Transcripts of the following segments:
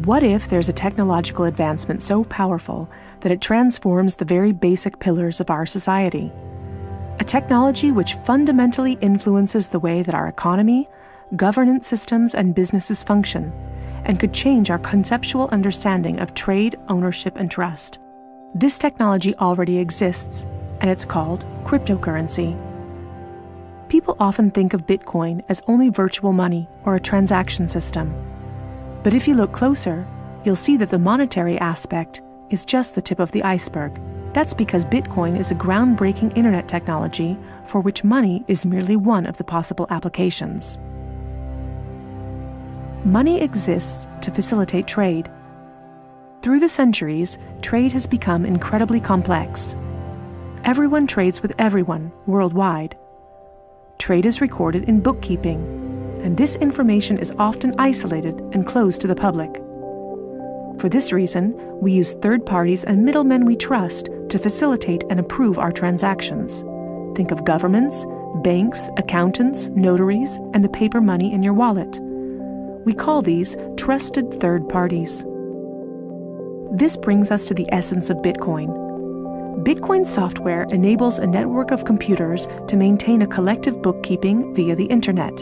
What if there's a technological advancement so powerful that it transforms the very basic pillars of our society? A technology which fundamentally influences the way that our economy, governance systems, and businesses function, and could change our conceptual understanding of trade, ownership, and trust. This technology already exists, and it's called cryptocurrency. People often think of Bitcoin as only virtual money or a transaction system. But if you look closer, you'll see that the monetary aspect is just the tip of the iceberg. That's because Bitcoin is a groundbreaking internet technology for which money is merely one of the possible applications. Money exists to facilitate trade. Through the centuries, trade has become incredibly complex. Everyone trades with everyone worldwide. Trade is recorded in bookkeeping, and this information is often isolated and closed to the public. For this reason, we use third parties and middlemen we trust to facilitate and approve our transactions. Think of governments, banks, accountants, notaries, and the paper money in your wallet. We call these trusted third parties. This brings us to the essence of Bitcoin. Bitcoin software enables a network of computers to maintain a collective bookkeeping via the internet.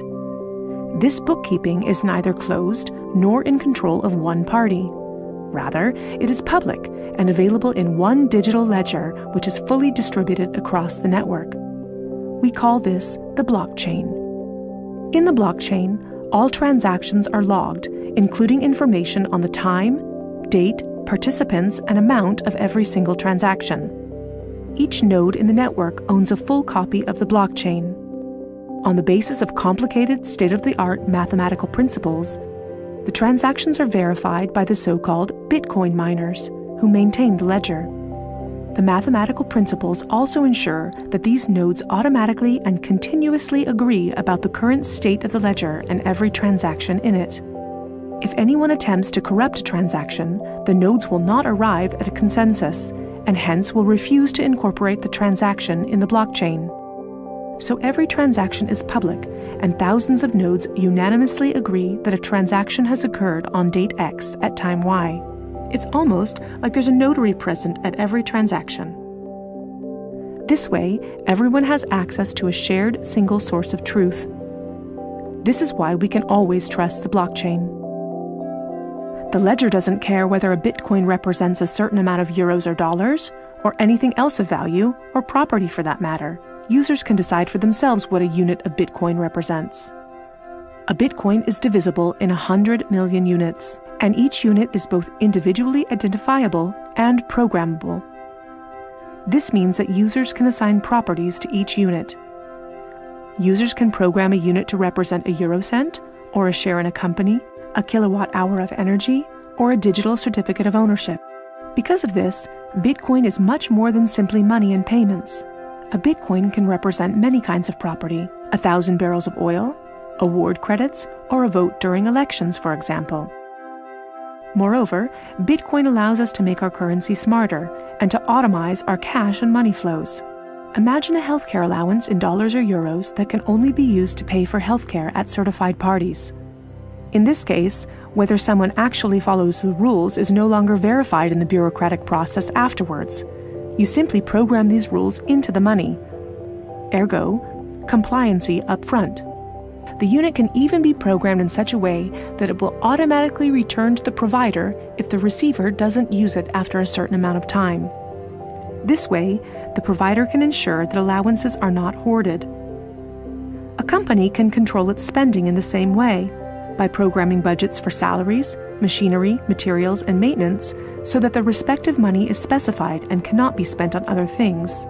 This bookkeeping is neither closed nor in control of one party. Rather, it is public and available in one digital ledger which is fully distributed across the network. We call this the blockchain. In the blockchain, all transactions are logged, including information on the time, date, participants, and amount of every single transaction. Each node in the network owns a full copy of the blockchain. On the basis of complicated, state-of-the-art mathematical principles, the transactions are verified by the so-called Bitcoin miners, who maintain the ledger. The mathematical principles also ensure that these nodes automatically and continuously agree about the current state of the ledger and every transaction in it. If anyone attempts to corrupt a transaction, the nodes will not arrive at a consensus, and hence will refuse to incorporate the transaction in the blockchain. So every transaction is public, and thousands of nodes unanimously agree that a transaction has occurred on date X at time Y. It's almost like there's a notary present at every transaction. This way, everyone has access to a shared single source of truth. This is why we can always trust the blockchain. The ledger doesn't care whether a Bitcoin represents a certain amount of euros or dollars, or anything else of value, or property for that matter. Users can decide for themselves what a unit of Bitcoin represents. A Bitcoin is divisible in 100 million units, and each unit is both individually identifiable and programmable. This means that users can assign properties to each unit. Users can program a unit to represent a eurocent, or a share in a company, a kilowatt-hour of energy, or a digital certificate of ownership. Because of this, Bitcoin is much more than simply money and payments. A Bitcoin can represent many kinds of property: 1,000 barrels of oil, award credits, or a vote during elections, for example. Moreover, Bitcoin allows us to make our currency smarter and to automize our cash and money flows. Imagine a healthcare allowance in dollars or euros that can only be used to pay for healthcare at certified parties. In this case, whether someone actually follows the rules is no longer verified in the bureaucratic process afterwards. You simply program these rules into the money. Ergo, compliancy up front. The unit can even be programmed in such a way that it will automatically return to the provider if the receiver doesn't use it after a certain amount of time. This way, the provider can ensure that allowances are not hoarded. A company can control its spending in the same way, by programming budgets for salaries, machinery, materials, and maintenance so that the respective money is specified and cannot be spent on other things.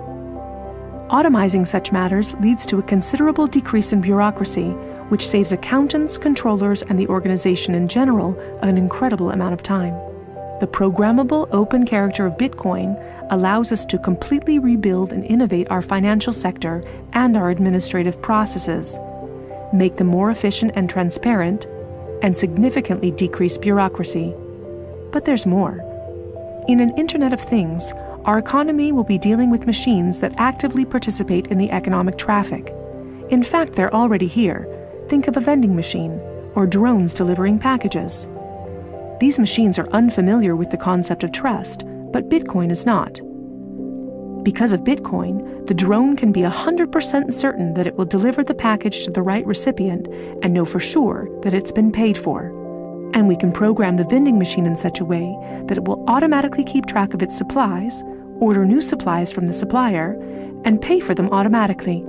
Automizing such matters leads to a considerable decrease in bureaucracy, which saves accountants, controllers, and the organization in general an incredible amount of time. The programmable open character of Bitcoin allows us to completely rebuild and innovate our financial sector and our administrative processes, make them more efficient and transparent, and significantly decrease bureaucracy. But there's more. In an Internet of Things, our economy will be dealing with machines that actively participate in the economic traffic. In fact, they're already here. Think of a vending machine, or drones delivering packages. These machines are unfamiliar with the concept of trust, but Bitcoin is not. Because of Bitcoin, the drone can be 100% certain that it will deliver the package to the right recipient and know for sure that it's been paid for. And we can program the vending machine in such a way that it will automatically keep track of its supplies, order new supplies from the supplier, and pay for them automatically.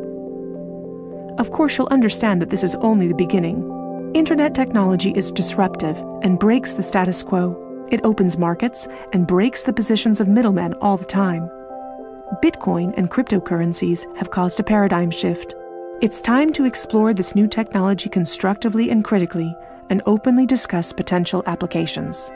Of course, you'll understand that this is only the beginning. Internet technology is disruptive and breaks the status quo. It opens markets and breaks the positions of middlemen all the time. Bitcoin and cryptocurrencies have caused a paradigm shift. It's time to explore this new technology constructively and critically and openly discuss potential applications.